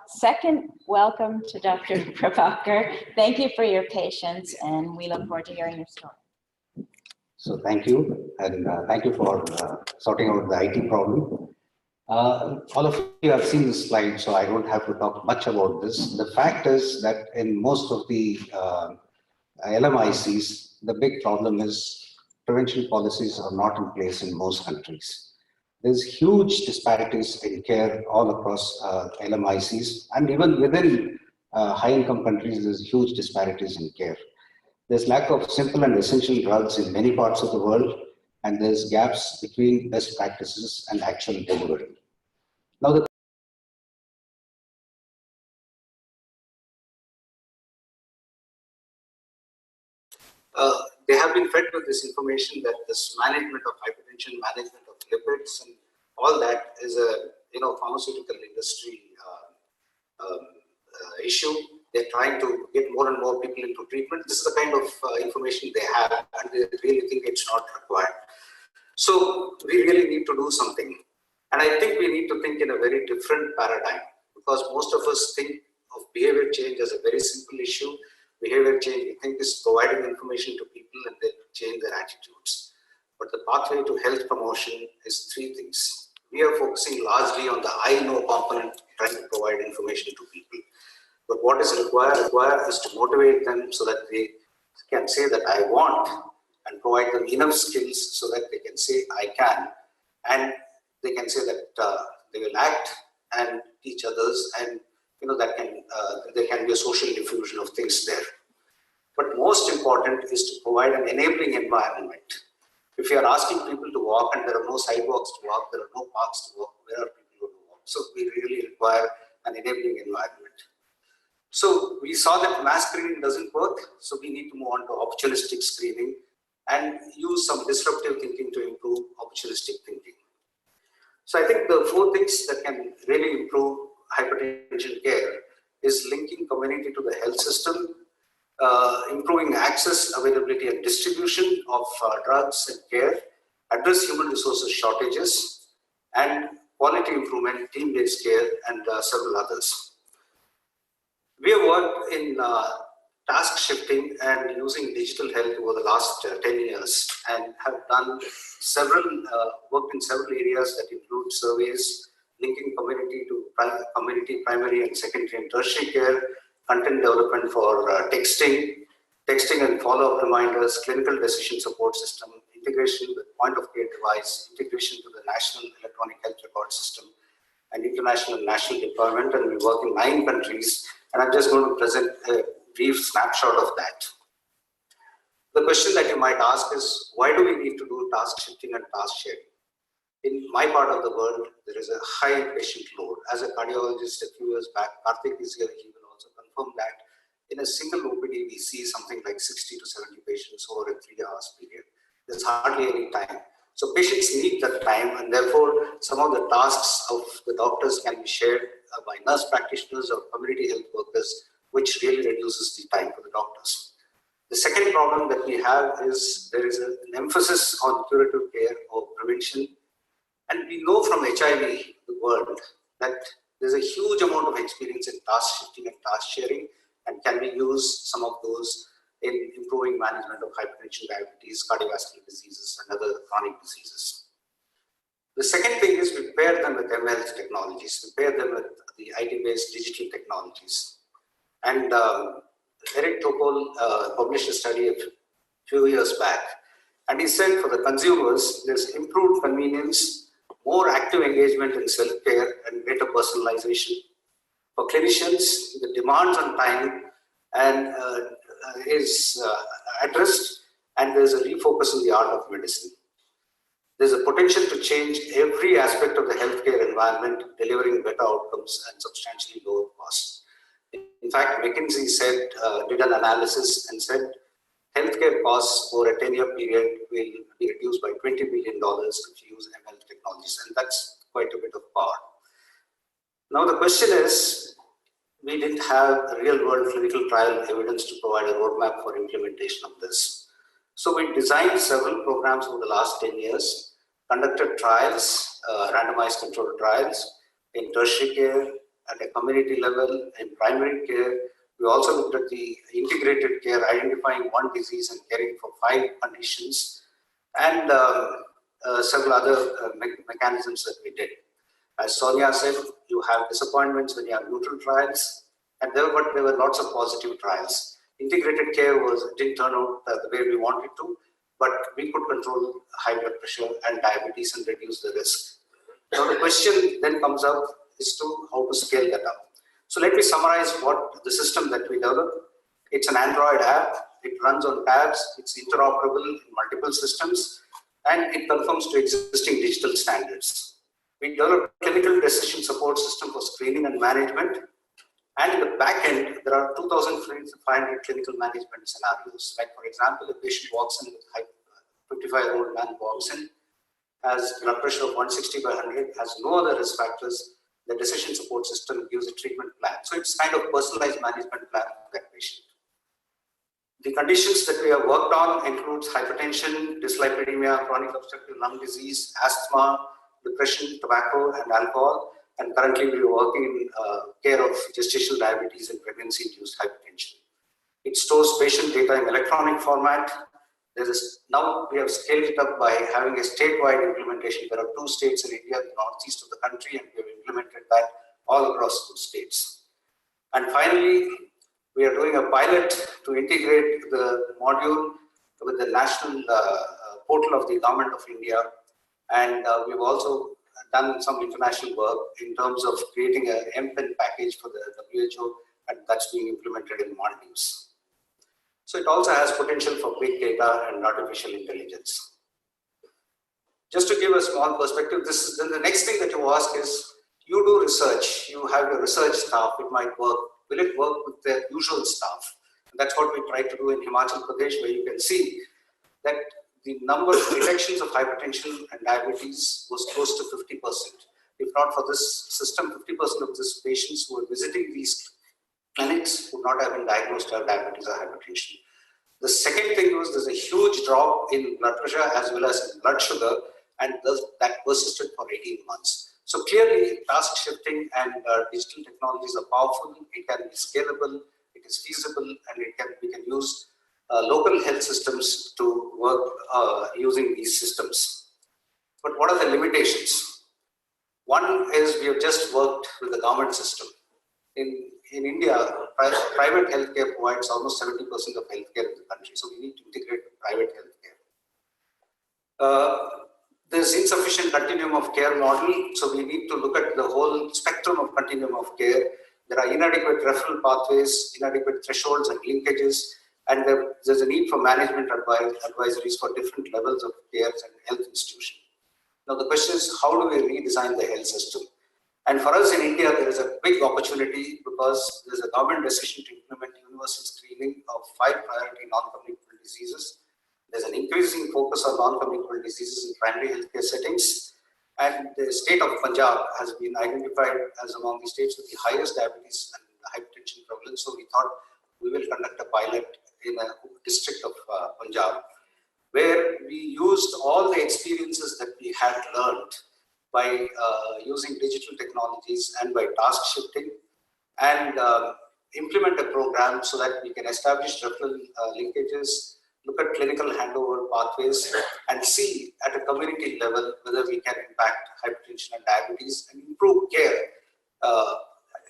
Second, welcome to Dr. Prabhakar. Thank you for your patience, and we look forward to hearing your story. So thank you, and thank you for sorting out the IT problem. All of you have seen this slide, so I don't have to talk much about this. The fact is that in most of the LMICs, the big problem is prevention policies are not in place in most countries. There's huge disparities in care all across LMICs, and even within high-income countries, there's huge disparities in care. There's lack of simple and essential drugs in many parts of the world, and there's gaps between best practices and actual delivery. Now, they have been fed with this information that this management of hypertension, management of lipids, and all that is a pharmaceutical industry issue. They're trying to get more and more people into treatment. This is the kind of information they have, and they really think it's not required. So we really need to do something. And I think we need to think in a very different paradigm, because most of us think of behavior change as a very simple issue. Behavior change, we think, is providing information to people and they change their attitudes. But the pathway to health promotion is three things. We are focusing largely on the I know component, trying to provide information to people. But what is required is to motivate them so that they can say that I want, and provide them enough skills so that they can say I can, and they can say that they will act and teach others, and that there can be a social diffusion of things there. But most important is to provide an enabling environment. If you are asking people to walk and there are no sidewalks to walk, there are no parks to walk, where are people going to walk? So we really require an enabling environment. So we saw that mass screening doesn't work, so we need to move on to opportunistic screening and use some disruptive thinking to improve opportunistic thinking. So I think the four things that can really improve hypertension care is linking community to the health system, improving access, availability, and distribution of drugs and care, address human resources shortages, and quality improvement, team-based care, and several others. We have worked in task shifting and using digital health over the last 10 years and have done worked in several areas that include surveys, linking community to primary and secondary and tertiary care, content development for texting and follow-up reminders, clinical decision support system, integration with point-of-care device, integration to the National Electronic Health Record System, and international and national deployment. And we work in 9 countries. And I'm just going to present a brief snapshot of that. The question that you might ask is, why do we need to do task shifting and task sharing? In my part of the world, there is a high patient load. As a cardiologist a few years back, Karthik is here, he will also confirm that in a single OPD, we see something like 60 to 70 patients over a 3 hours period. There's hardly any time. So patients need that time, and therefore some of the tasks of the doctors can be shared by nurse practitioners or community health workers, which really reduces the time for the doctors. The second problem that we have is there is an emphasis on curative care or prevention. And we know from HIV, the world, that there's a huge amount of experience in task shifting and task sharing, and can we use some of those in improving management of hypertension, diabetes, cardiovascular diseases, and other chronic diseases. The second thing is we pair them with ML technologies, we pair them with the IT-based digital technologies. And Eric Topol published a study a few years back, and he said for the consumers, there's improved convenience, more active engagement in self-care, and greater personalization. For clinicians, the demands on time and is addressed, and there's a refocus on the art of medicine. There's a potential to change every aspect of the healthcare environment, delivering better outcomes and substantially lower costs. In fact, McKinsey said, did an analysis and said, healthcare costs over a 10-year period will be reduced by $20 billion if you use ML technologies, and that's quite a bit of power. Now the question is, we didn't have real-world clinical trial evidence to provide a roadmap for implementation of this. So we designed several programs over the last 10 years, conducted trials, randomized controlled trials in tertiary care, at a community level in primary care. We also looked at the integrated care, identifying one disease and caring for 5 conditions, and several other mechanisms that we did. As Sonia said, you have disappointments when you have neutral trials, but there were lots of positive trials. Integrated care didn't turn out the way we wanted to, but we could control high blood pressure and diabetes and reduce the risk. Now the question then comes up is to how to scale that up. So let me summarize what the system that we developed. It's an Android app. It runs on tabs. It's interoperable in multiple systems, and it conforms to existing digital standards. We developed a clinical decision support system for screening and management. And in the back end, there are 2,500 clinical management scenarios. Like, for example, a patient walks in, with 55-year-old man walks in, has blood pressure of 160 by 100, has no other risk factors. The decision support system gives a treatment plan. So it's kind of personalized management plan for that patient. The conditions that we have worked on includes hypertension, dyslipidemia, chronic obstructive lung disease, asthma, depression, tobacco, and alcohol. And currently we are working in care of gestational diabetes and pregnancy-induced hypertension. It stores patient data in electronic format. Now we have scaled it up by having a statewide implementation. There are 2 states in India, the northeast of the country, and we have implemented that all across those states. And finally, we are doing a pilot to integrate the module with the national portal of the Government of India. And we've also done some international work in terms of creating an MPIN package for the WHO, and that's being implemented in Maldives. So it also has potential for big data and artificial intelligence. Just to give a small perspective, then the next thing that you ask is, you do research, you have your research staff, it might work. Will it work with the usual staff? And that's what we tried to do in Himachal Pradesh, where you can see that the number of detections of hypertension and diabetes was close to 50%. If not for this system, 50% of these patients who were visiting these clinics would not have been diagnosed to have diabetes or hypertension. The second thing was there's a huge drop in blood pressure as well as in blood sugar, and that persisted for 18 months. So clearly, task shifting and digital technologies are powerful. It can be scalable, it is feasible, and we can use local health systems to work using these systems. But what are the limitations? One is we have just worked with the government system. In India, private healthcare provides almost 70% of healthcare in the country, so we need to integrate private healthcare. There's insufficient continuum of care model, so we need to look at the whole spectrum of continuum of care. There are inadequate referral pathways, inadequate thresholds and linkages, and there's a need for management advisories for different levels of care and health institutions. Now the question is, how do we redesign the health system? And for us in India, there is a big opportunity because there's a government decision to implement universal screening of 5 priority non-communicable diseases. There's an increasing focus on non-communicable diseases in primary healthcare settings. And the state of Punjab has been identified as among the states with the highest diabetes and hypertension prevalence. So we thought we will conduct a pilot in a district of Punjab, where we used all the experiences that we had learned by using digital technologies and by task shifting, and implement a program so that we can establish referral linkages, look at clinical handover pathways, and see at a community level whether we can impact hypertension and diabetes and improve care,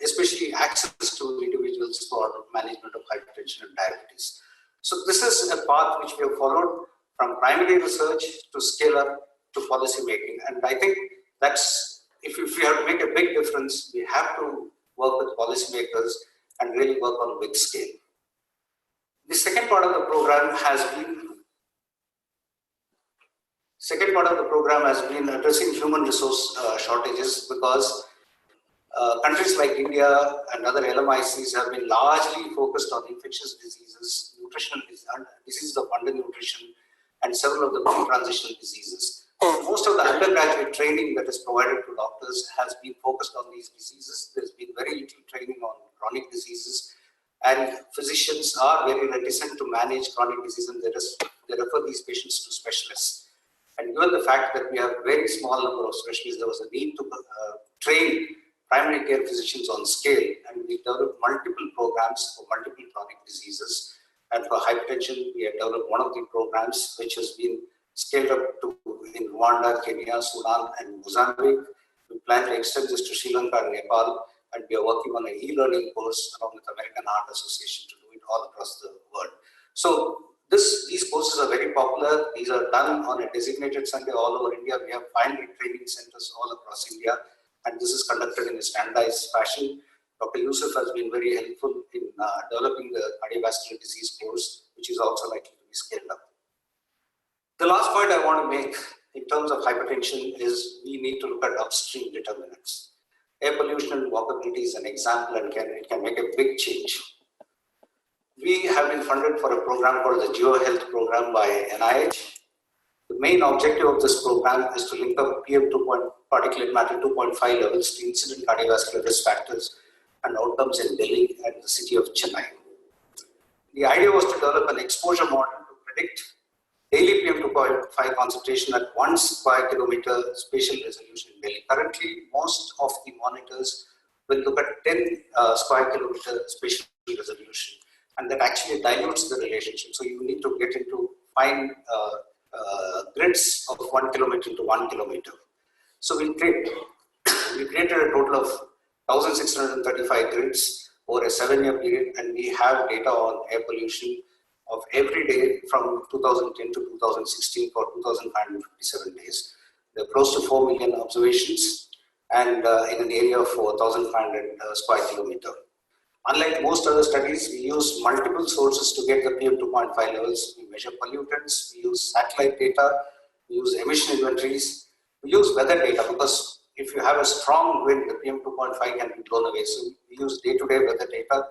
especially access to individuals for management of hypertension and diabetes. So this is a path which we have followed from primary research to scale up to policy making. And I think that's, if we have to make a big difference, we have to work with policymakers and really work on big scale. The second part of the program has been addressing human resource shortages, because countries like India and other LMICs have been largely focused on infectious diseases, nutritional diseases of undernutrition, and several of the pre-transitional diseases. Most of the undergraduate training that is provided to doctors has been focused on these diseases. There's been very little training on chronic diseases, and physicians are very reticent to manage chronic disease, and they refer these patients to specialists. And given the fact that we have a very small number of specialists, there was a need to train primary care physicians on scale, and we developed multiple programs for multiple chronic diseases. And for hypertension, we have developed one of the programs which has been scaled up to in Rwanda, Kenya, Sudan, and Mozambique. We plan to extend this to Sri Lanka and Nepal, and we are working on an e-learning course along with American Heart Association to do it all across the world. So these courses are very popular. These are done on a designated Sunday all over India. We have 500 training centers all across India, and this is conducted in a standardized fashion. Dr. Yusuf has been very helpful in developing the cardiovascular disease course, which is also likely to be scaled up. The last point I want to make in terms of hypertension is we need to look at upstream determinants. Air pollution and walkability is an example, and it can make a big change. We have been funded for a program called the GeoHealth program by NIH. The main objective of this program is to link up particulate matter 2.5 levels to incident cardiovascular risk factors and outcomes in Delhi and the city of Chennai. The idea was to develop an exposure model to predict daily PM2.5 concentration at 1 square kilometer spatial resolution in Delhi. Currently, most of the monitors will look at 10 square kilometer spatial resolution, and that actually dilutes the relationship. So you need to get into fine grids of 1 kilometer to 1 kilometer. So we created a total of 1,635 grids over a 7-year period, and we have data on air pollution of every day from 2010 to 2016 for 2,557 days. There are close to 4 million observations, and in an area of 4,500 square kilometer. Unlike most other studies, we use multiple sources to get the PM2.5 levels. We measure pollutants, we use satellite data, we use emission inventories, we use weather data, because if you have a strong wind, the PM2.5 can be blown away. So we use day-to-day weather data.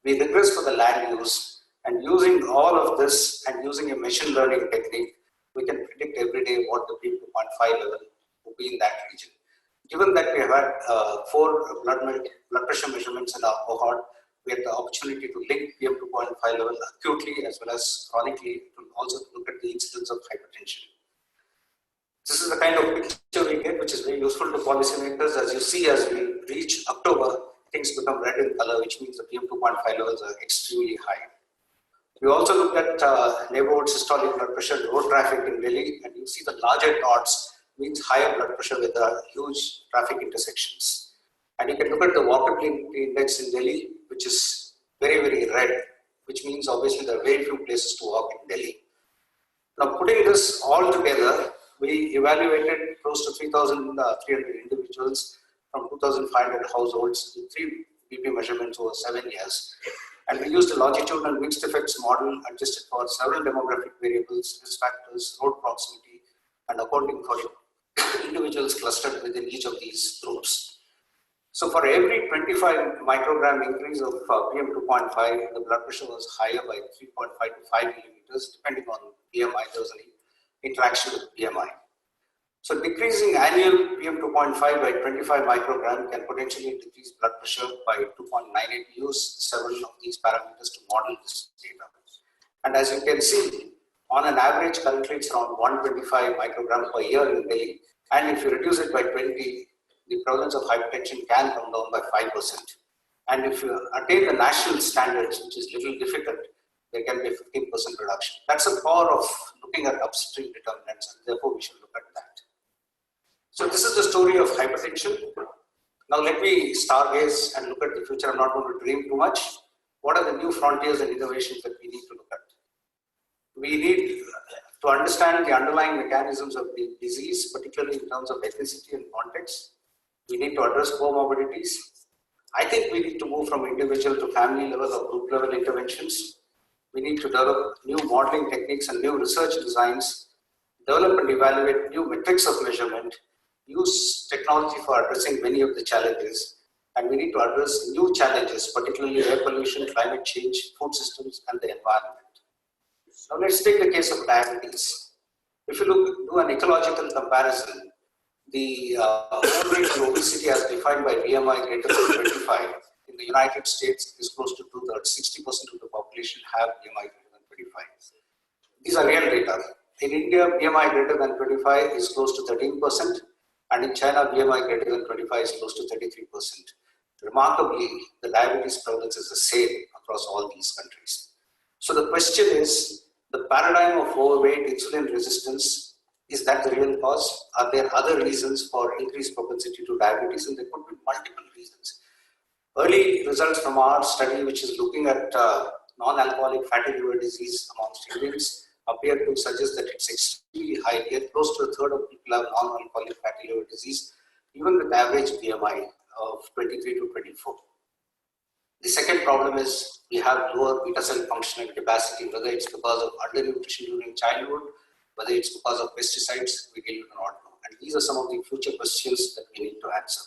We regress for the land use, and using all of this and using a machine learning technique, we can predict every day what the PM2.5 level will be in that region. Given that we have had 4 blood pressure measurements in our cohort, we had the opportunity to link PM2.5 level acutely as well as chronically to also look at the incidence of hypertension. This is the kind of picture we get, which is very useful to policymakers. As you see, as we reach October, things become red in color, which means the PM2.5 levels are extremely high. We also looked at neighborhood systolic blood pressure, road traffic in Delhi, and you see the larger dots means higher blood pressure with huge traffic intersections. And you can look at the walkability index in Delhi, which is very, very red, which means obviously there are very few places to walk in Delhi. Now, putting this all together, we evaluated close to 3,300 individuals from 2,500 households with 3 BP measurements over 7 years. And we used a longitudinal mixed effects model adjusted for several demographic variables, risk factors, road proximity, and accounting for individuals clustered within each of these groups. So for every 25 microgram increase of PM2.5, the blood pressure was higher by 3.5 to 5 millimeters, depending on BMI. There was an interaction with BMI. So decreasing annual PM2.5 by 25 microgram can potentially decrease blood pressure by 2.98. We use several of these parameters to model this data. And as you can see, on an average, currently it's around 125 microgram per year in Delhi. And if you reduce it by 20, the prevalence of hypertension can come down by 5%. And if you attain the national standards, which is a little difficult, there can be a 15% reduction. That's the power of looking at upstream determinants, and therefore we should look at that. So this is the story of hypertension. Now let me stargaze and look at the future. I'm not going to dream too much. What are the new frontiers and innovations that we need to look at? We need to understand the underlying mechanisms of the disease, particularly in terms of ethnicity and context. We need to address comorbidities. I think we need to move from individual to family level or group level interventions. We need to develop new modeling techniques and new research designs, develop and evaluate new metrics of measurement, use technology for addressing many of the challenges, and we need to address new challenges, particularly air pollution, climate change, food systems, and the environment. Now let's take the case of diabetes. If you do an ecological comparison, the overweight and obesity as defined by BMI greater than 25 in the United States is close to 2/3. 60% of the population have BMI greater than 25. These are real data. In India, BMI greater than 25 is close to 13%. And in China, BMI greater than 25 is close to 33%. Remarkably, the diabetes prevalence is the same across all these countries. So the question is, the paradigm of overweight, insulin resistance, is that the real cause? Are there other reasons for increased propensity to diabetes? And there could be multiple reasons. Early results from our study, which is looking at non-alcoholic fatty liver disease amongst Indians, appear to suggest that it's extremely high. Yet close to a third of people have non-alcoholic fatty liver disease, even with average BMI of 23 to 24. The second problem is we have lower beta cell function and capacity, whether it's because of undernutrition during childhood, whether it's because of pesticides, we really do not know. And these are some of the future questions that we need to answer.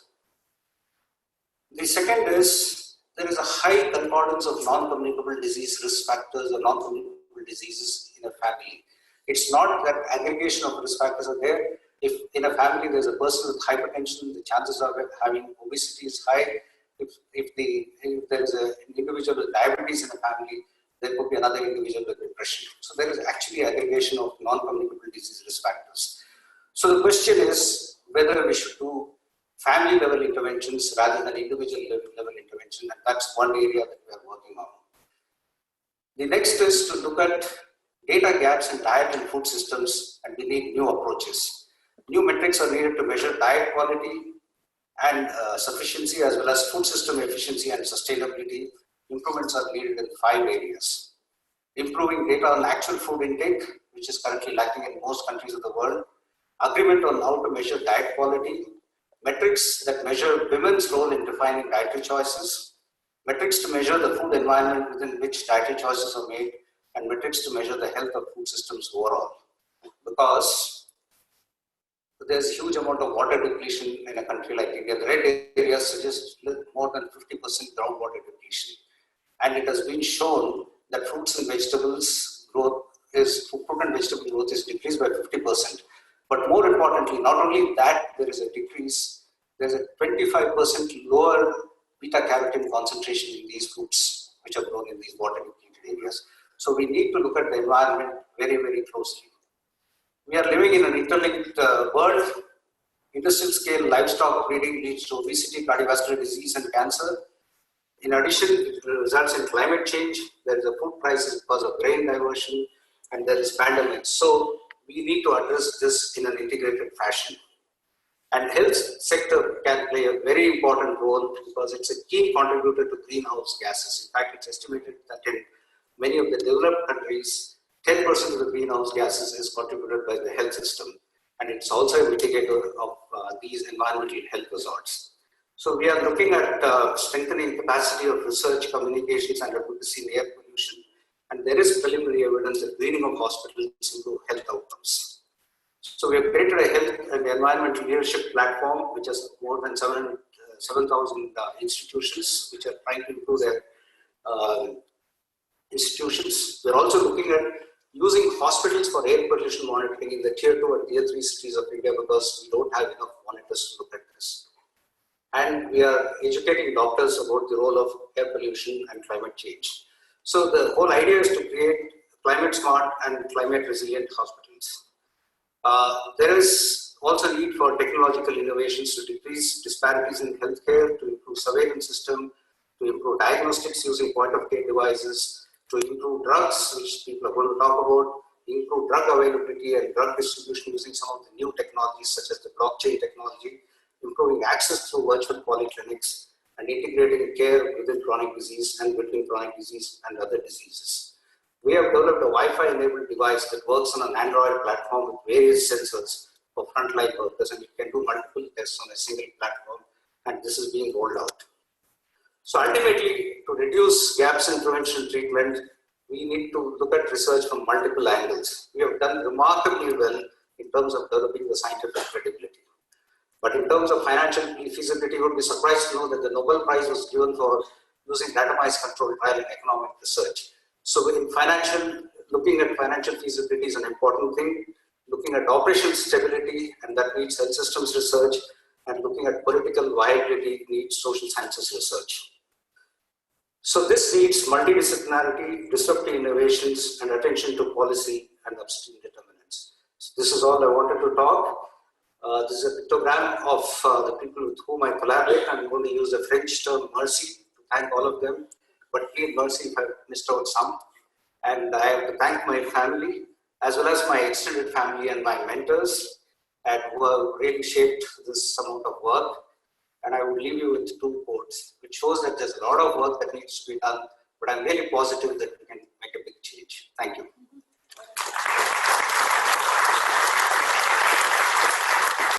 The second is there is a high concordance of non-communicable disease risk factors or non-communicable diseases in a family. It's not that aggregation of risk factors are there. If in a family there's a person with hypertension, the chances of having obesity is high. If there is an individual with diabetes in a family, there could be another individual with depression. So there is actually aggregation of non-communicable disease risk factors. So the question is whether we should do family level interventions rather than individual level intervention, and that's one area that we are working on. The next is to look at data gaps in diet and food systems, and we need new approaches. New metrics are needed to measure diet quality and sufficiency, as well as food system efficiency and sustainability. Improvements are needed in 5 areas. Improving data on actual food intake, which is currently lacking in most countries of the world. Agreement on how to measure diet quality. Metrics that measure women's role in defining dietary choices. Metrics to measure the food environment within which dietary choices are made. And metrics to measure the health of food systems overall. Because there's a huge amount of water depletion in a country like India. The red areas suggest more than 50% groundwater depletion. And it has been shown that fruits and vegetables growth is, fruit and vegetable growth is decreased by 50%. But more importantly, not only that there is a decrease, there's a 25% lower beta carotene concentration in these fruits which are grown in these water depleted areas. So we need to look at the environment very, very closely. We are living in an interlinked world. Industrial scale livestock breeding leads to obesity, cardiovascular disease, and cancer. In addition, it results in climate change. There is a food crisis because of grain diversion, and there is pandemic. So we need to address this in an integrated fashion. And health sector can play a very important role because it's a key contributor to greenhouse gases. In fact, it's estimated that in many of the developed countries, 10% of the greenhouse gases is contributed by the health system. And it's also a mitigator of these environmental health hazards. So we are looking at strengthening capacity of research, communications, and advocacy in air pollution. And there is preliminary evidence that greening of hospitals improve health outcomes. So we have created a health and environmental leadership platform, which has more than 7,000 institutions, which are trying to improve their institutions. We're also looking at using hospitals for air pollution monitoring in the tier 2 and tier 3 cities of India because we don't have enough monitors to look at this. And we are educating doctors about the role of air pollution and climate change. So the whole idea is to create climate smart and climate resilient hospitals. There is also need for technological innovations to decrease disparities in healthcare, to improve surveillance system, to improve diagnostics using point of care devices, to improve drugs, which people are going to talk about, improve drug availability and drug distribution using some of the new technologies such as the blockchain technology, improving access through virtual polyclinics, and integrating care within chronic disease and between chronic disease and other diseases. We have developed a Wi-Fi enabled device that works on an Android platform with various sensors for frontline workers, and it can do multiple tests on a single platform, and this is being rolled out. So ultimately, to reduce gaps in prevention treatment, we need to look at research from multiple angles. We have done remarkably well in terms of developing the scientific credibility. But in terms of financial feasibility, you would be surprised to know that the Nobel Prize was given for using randomized controlled trial in economic research. So in looking at financial feasibility is an important thing. Looking at operational stability, and that needs health systems research, and looking at political viability needs social sciences research. So this needs multidisciplinarity, disruptive innovations, and attention to policy and upstream determinants. So this is all I wanted to talk. This is a pictogram of the people with whom I collaborate. I'm going to use the French term merci to thank all of them, but please mercy if I missed out some. And I have to thank my family, as well as my extended family and my mentors, and who have really shaped this amount of work. And I would leave you with 2 quotes, which shows that there's a lot of work that needs to be done, but I'm really positive that we can